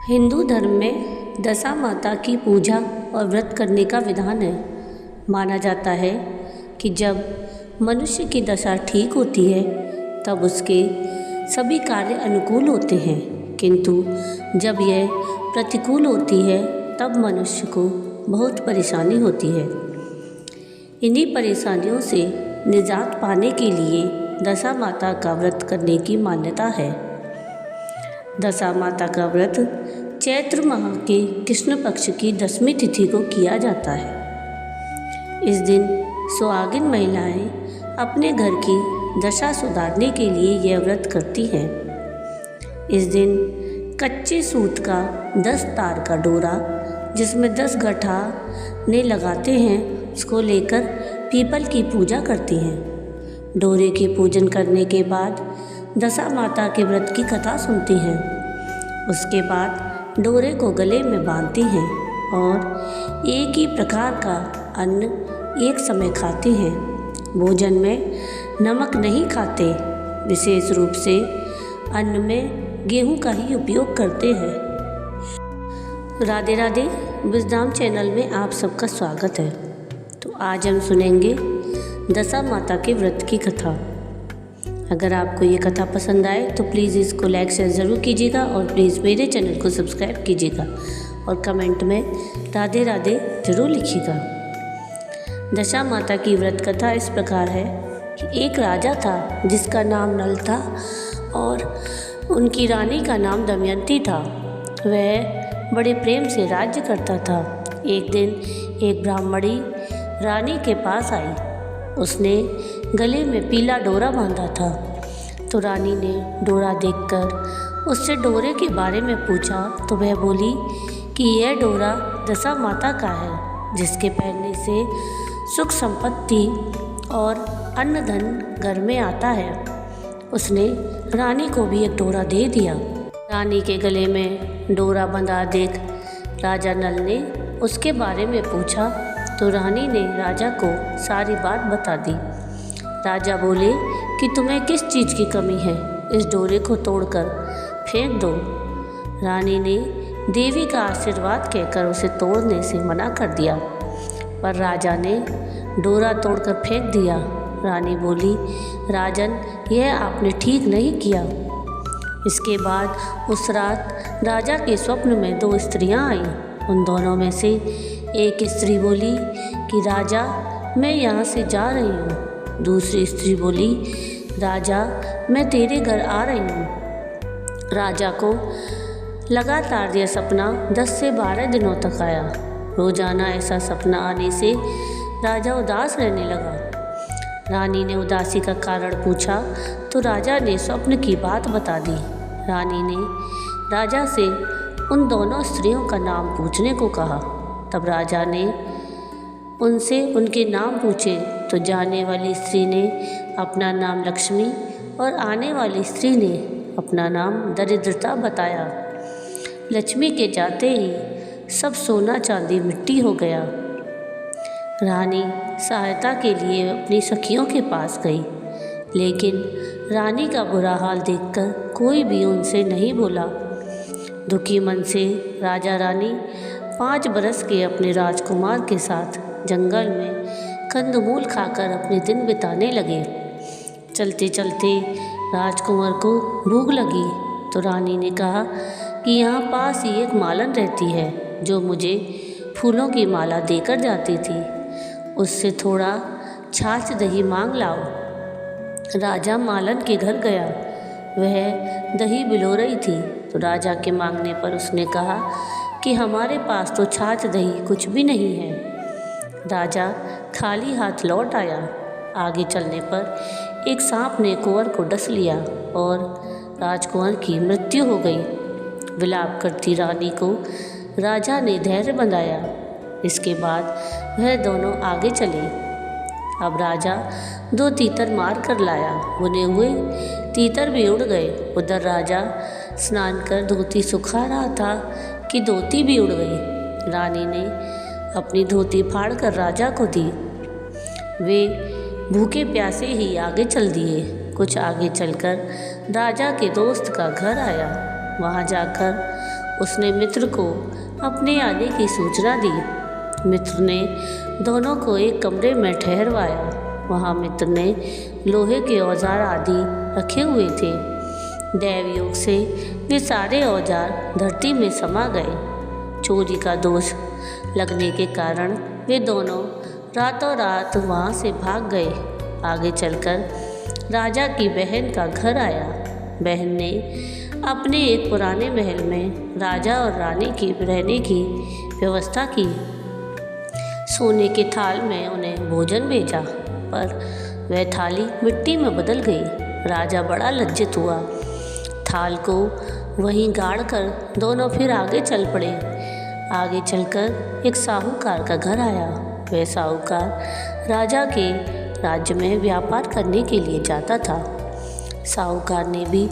हिंदू धर्म में दशा माता की पूजा और व्रत करने का विधान है। माना जाता है कि जब मनुष्य की दशा ठीक होती है तब उसके सभी कार्य अनुकूल होते हैं, किंतु जब यह प्रतिकूल होती है तब मनुष्य को बहुत परेशानी होती है। इन्हीं परेशानियों से निजात पाने के लिए दशा माता का व्रत करने की मान्यता है। दशा माता का व्रत चैत्र माह के कृष्ण पक्ष की 10वीं तिथि को किया जाता है। इस दिन सुहागिन महिलाएं अपने घर की दशा सुधारने के लिए यह व्रत करती हैं। इस दिन कच्चे सूत का 10 तार का डोरा, जिसमें 10 गठाने लगाते हैं, उसको लेकर पीपल की पूजा करती हैं। डोरे के पूजन करने के बाद दशा माता के व्रत की कथा सुनती हैं। उसके बाद डोरे को गले में बांधती हैं और एक ही प्रकार का अन्न एक समय खाती हैं। भोजन में नमक नहीं खाते, विशेष रूप से अन्न में गेहूं का ही उपयोग करते हैं। राधे राधे, विजडम चैनल में आप सबका स्वागत है। तो आज हम सुनेंगे दशा माता के व्रत की कथा। अगर आपको ये कथा पसंद आए तो प्लीज़ इसको लाइक शेयर ज़रूर कीजिएगा और प्लीज़ मेरे चैनल को सब्सक्राइब कीजिएगा और कमेंट में राधे राधे ज़रूर लिखिएगा। दशा माता की व्रत कथा इस प्रकार है कि एक राजा था जिसका नाम नल था और उनकी रानी का नाम दमयंती था। वह बड़े प्रेम से राज्य करता था। एक दिन एक ब्राह्मणी रानी के पास आई। उसने गले में पीला डोरा बांधा था। तो रानी ने डोरा देखकर उससे डोरे के बारे में पूछा तो वह बोली कि यह डोरा दशा माता का है, जिसके पहनने से सुख संपत्ति और अन्न धन घर में आता है। उसने रानी को भी एक डोरा दे दिया। रानी के गले में डोरा बंधा देख राजा नल ने उसके बारे में पूछा तो रानी ने राजा को सारी बात बता दी। राजा बोले कि तुम्हें किस चीज़ की कमी है, इस डोरे को तोड़कर फेंक दो। रानी ने देवी का आशीर्वाद कहकर उसे तोड़ने से मना कर दिया, पर राजा ने डोरा तोड़कर फेंक दिया। रानी बोली, राजन, यह आपने ठीक नहीं किया। इसके बाद उस रात राजा के स्वप्न में 2 स्त्रियां आईं। उन दोनों में से एक स्त्री बोली कि राजा, मैं यहाँ से जा रही हूँ। दूसरी स्त्री बोली, राजा, मैं तेरे घर आ रही हूँ। राजा को लगातार यह सपना 10 से 12 दिनों तक आया। रोजाना ऐसा सपना आने से राजा उदास रहने लगा। रानी ने उदासी का कारण पूछा तो राजा ने स्वप्न की बात बता दी। रानी ने राजा से उन दोनों स्त्रियों का नाम पूछने को कहा। तब राजा ने उनसे उनके नाम पूछे तो जाने वाली स्त्री ने अपना नाम लक्ष्मी और आने वाली स्त्री ने अपना नाम दरिद्रता बताया। लक्ष्मी के जाते ही सब सोना चांदी मिट्टी हो गया। रानी सहायता के लिए अपनी सखियों के पास गई, लेकिन रानी का बुरा हाल देखकर कोई भी उनसे नहीं बोला। दुखी मन से राजा रानी 5 बरस के अपने राजकुमार के साथ जंगल में कंदमूल खाकर अपने दिन बिताने लगे। चलते चलते राजकुमार को भूख लगी तो रानी ने कहा कि यहाँ पास ही एक मालन रहती है जो मुझे फूलों की माला देकर जाती थी, उससे थोड़ा छाछ दही मांग लाओ। राजा मालन के घर गया। वह दही बिलो रही थी तो राजा के मांगने पर उसने कहा कि हमारे पास तो छाछ दही कुछ भी नहीं है। राजा खाली हाथ लौट आया। आगे चलने पर एक सांप ने कुंवर को डस लिया और राजकुंवर की मृत्यु हो गई। विलाप करती रानी को राजा ने धैर्य बंधाया। इसके बाद वह दोनों आगे चले। अब राजा 2 तीतर मार कर लाया। बुने हुए तीतर भी उड़ गए। उधर राजा स्नान कर धोती सुखा रहा था कि धोती भी उड़ गई। रानी ने अपनी धोती फाड़ कर राजा को दी। वे भूखे प्यासे ही आगे चल दिए। कुछ आगे चलकर राजा के दोस्त का घर आया। वहाँ जाकर उसने मित्र को अपने आने की सूचना दी। मित्र ने दोनों को एक कमरे में ठहरवाया। वहाँ मित्र ने लोहे के औजार आदि रखे हुए थे। दैव योग से वे सारे औजार धरती में समा गए। चोरी का दोष लगने के कारण वे दोनों रातों रात वहाँ से भाग गए। आगे चलकर राजा की बहन का घर आया। बहन ने अपने एक पुराने महल में राजा और रानी की रहने की व्यवस्था की। सोने के थाल में उन्हें भोजन भेजा, पर वह थाली मिट्टी में बदल गई। राजा बड़ा लज्जित हुआ। थाल को वहीं गाड़ कर दोनों फिर आगे चल पड़े। आगे चलकर एक साहूकार का घर आया। वह साहूकार राजा के राज्य में व्यापार करने के लिए जाता था। साहूकार ने भी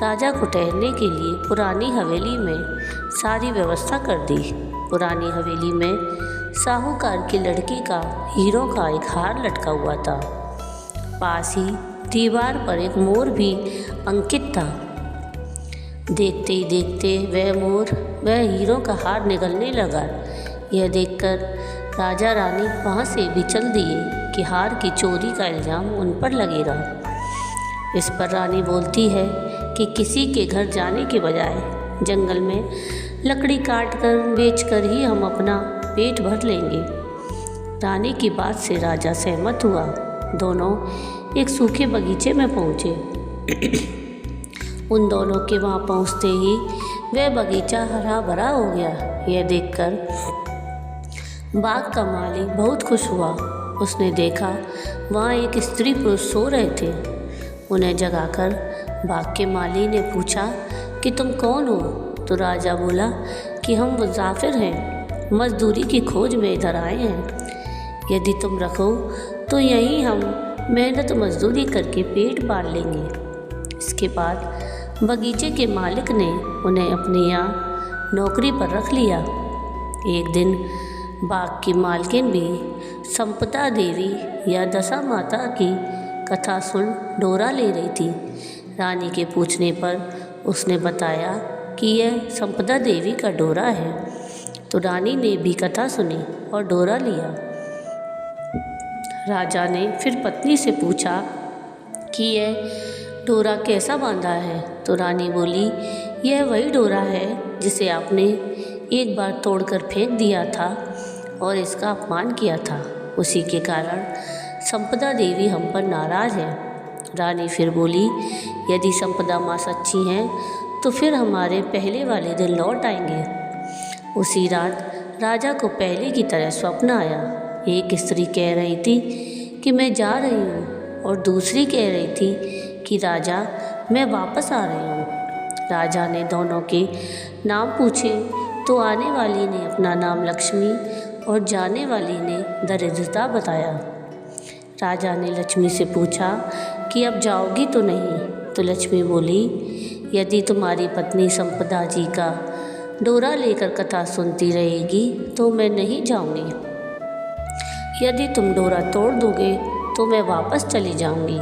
राजा को ठहरने के लिए पुरानी हवेली में सारी व्यवस्था कर दी। पुरानी हवेली में साहूकार की लड़की का हीरों का एक हार लटका हुआ था। पास ही दीवार पर एक मोर भी अंकित था। देखते ही देखते वह हीरों का हार निगलने लगा। यह देखकर राजा रानी वहाँ से भी चल दिए कि हार की चोरी का इल्ज़ाम उन पर लगेगा। इस पर रानी बोलती है कि किसी के घर जाने के बजाय जंगल में लकड़ी काट कर बेच कर ही हम अपना पेट भर लेंगे। रानी की बात से राजा सहमत हुआ। दोनों एक सूखे बगीचे में पहुँचे। उन दोनों के वहाँ पहुँचते ही वह बगीचा हरा भरा हो गया। यह देखकर बाग का माली बहुत खुश हुआ। उसने देखा वहाँ एक स्त्री पुरुष सो रहे थे। उन्हें जगाकर बाग के माली ने पूछा कि तुम कौन हो? तो राजा बोला कि हम मुसाफिर हैं, मजदूरी की खोज में इधर आए हैं। यदि तुम रखो तो यहीं हम मेहनत मजदूरी करके पेट पाल लेंगे। इसके बाद बगीचे के मालिक ने उन्हें अपने यहाँ नौकरी पर रख लिया। एक दिन बाग की मालकिन भी संपदा देवी या दशा माता की कथा सुन डोरा ले रही थी। रानी के पूछने पर उसने बताया कि यह संपदा देवी का डोरा है। तो रानी ने भी कथा सुनी और डोरा लिया। राजा ने फिर पत्नी से पूछा कि यह डोरा कैसा बांधा है? तो रानी बोली, यह वही डोरा है जिसे आपने एक बार तोड़कर फेंक दिया था और इसका अपमान किया था। उसी के कारण संपदा देवी हम पर नाराज़ है। रानी फिर बोली, यदि संपदा माँ सच्ची हैं तो फिर हमारे पहले वाले दिन लौट आएंगे। उसी रात राजा को पहले की तरह स्वप्न आया। एक स्त्री कह रही थी कि मैं जा रही हूँ और दूसरी कह रही थी कि राजा मैं वापस आ रही हूँ। राजा ने दोनों के नाम पूछे तो आने वाली ने अपना नाम लक्ष्मी और जाने वाली ने दरिद्रता बताया। राजा ने लक्ष्मी से पूछा कि अब जाओगी तो नहीं? तो लक्ष्मी बोली, यदि तुम्हारी पत्नी संपदा जी का डोरा लेकर कथा सुनती रहेगी तो मैं नहीं जाऊंगी। यदि तुम डोरा तोड़ दोगे तो मैं वापस चली जाऊंगी।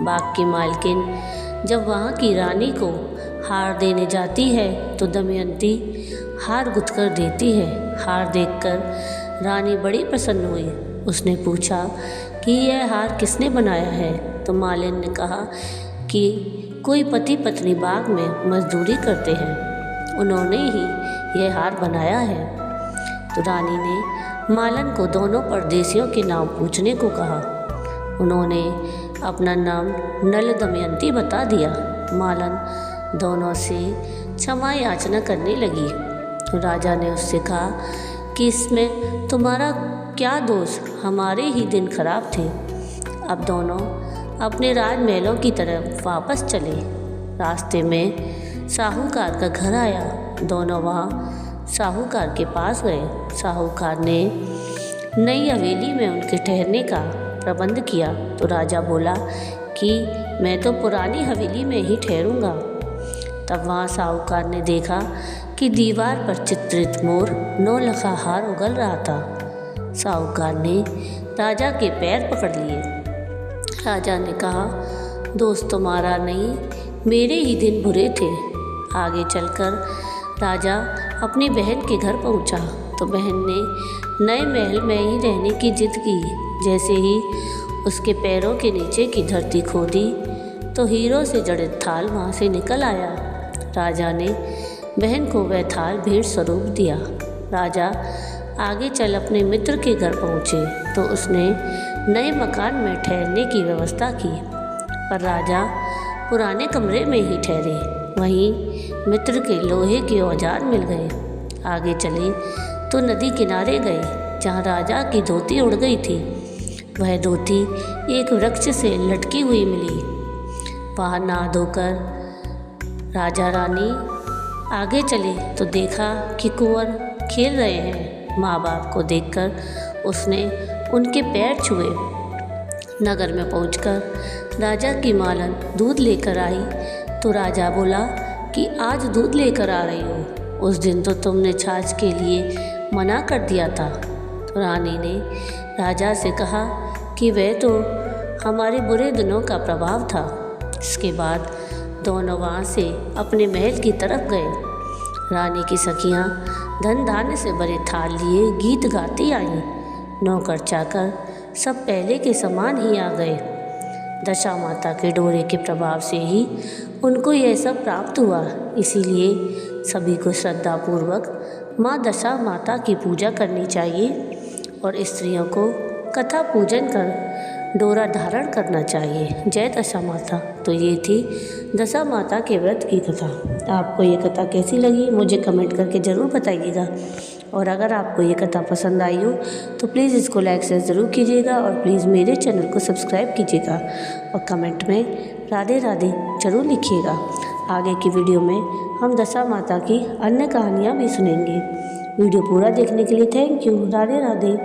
बाग की मालकिन जब वहाँ की रानी को हार देने जाती है तो दमयंती हार गुथ कर देती है। हार देखकर रानी बड़ी प्रसन्न हुई। उसने पूछा कि यह हार किसने बनाया है? तो मालिन ने कहा कि कोई पति पत्नी बाग में मजदूरी करते हैं, उन्होंने ही यह हार बनाया है। तो रानी ने मालन को दोनों परदेसियों के नाम पूछने को कहा। उन्होंने अपना नाम नल दमयंती बता दिया। मालन दोनों से क्षमा याचना करने लगी। तो राजा ने उससे कहा कि इसमें तुम्हारा क्या दोष, हमारे ही दिन खराब थे। अब दोनों अपने राजमहलों की तरफ वापस चले। रास्ते में साहूकार का घर आया। दोनों वहाँ साहूकार के पास गए। साहूकार ने नई हवेली में उनके ठहरने का प्रबंध किया। तो राजा बोला कि मैं तो पुरानी हवेली में ही ठहरूंगा। तब वहाँ साहूकार ने देखा कि दीवार पर चित्रित मोर नौलखा हार उगल रहा था। साहूकार ने राजा के पैर पकड़ लिए। राजा ने कहा, दोस्त तुम्हारा नहीं, मेरे ही दिन बुरे थे। आगे चलकर राजा अपनी बहन के घर पहुंचा तो बहन ने नए महल में ही रहने की जिद की। जैसे ही उसके पैरों के नीचे की धरती खोदी तो हीरों से जड़ित थाल वहाँ से निकल आया। राजा ने बहन को वह थाल भेंट स्वरूप दिया। राजा आगे चल अपने मित्र के घर पहुँचे तो उसने नए मकान में ठहरने की व्यवस्था की, पर राजा पुराने कमरे में ही ठहरे। वहीं मित्र के लोहे के औजार मिल गए। आगे चले तो नदी किनारे गए जहाँ राजा की धोती उड़ गई थी। वह धोती एक वृक्ष से लटकी हुई मिली। वहाँ नहा धोकर राजा रानी आगे चले तो देखा कि कुंवर खेल रहे हैं। माँ बाप को देखकर उसने उनके पैर छुए। नगर में पहुंचकर राजा की मालन दूध लेकर आई तो राजा बोला कि आज दूध लेकर आ रही हो, उस दिन तो तुमने छाछ के लिए मना कर दिया था। तो रानी ने राजा से कहा कि वह तो हमारे बुरे दिनों का प्रभाव था। इसके बाद दोनों वहाँ से अपने महल की तरफ गए। रानी की सखियाँ धन धान्य से भरे थाल लिए गीत गाती आईं। नौकर चाकर सब पहले के समान ही आ गए। दशा माता के डोरे के प्रभाव से ही उनको यह सब प्राप्त हुआ। इसीलिए सभी को श्रद्धापूर्वक माँ दशा माता की पूजा करनी चाहिए और स्त्रियों को कथा पूजन कर डोरा धारण करना चाहिए। जय दशा माता। तो ये थी दशा माता के व्रत की कथा। आपको ये कथा कैसी लगी मुझे कमेंट करके ज़रूर बताइएगा, और अगर आपको ये कथा पसंद आई हो तो प्लीज़ इसको लाइक शेयर ज़रूर कीजिएगा और प्लीज़ मेरे चैनल को सब्सक्राइब कीजिएगा और कमेंट में राधे राधे ज़रूर लिखिएगा। आगे की वीडियो में हम दशा माता की अन्य कहानियाँ भी सुनेंगे। वीडियो पूरा देखने के लिए थैंक यू। राधे राधे।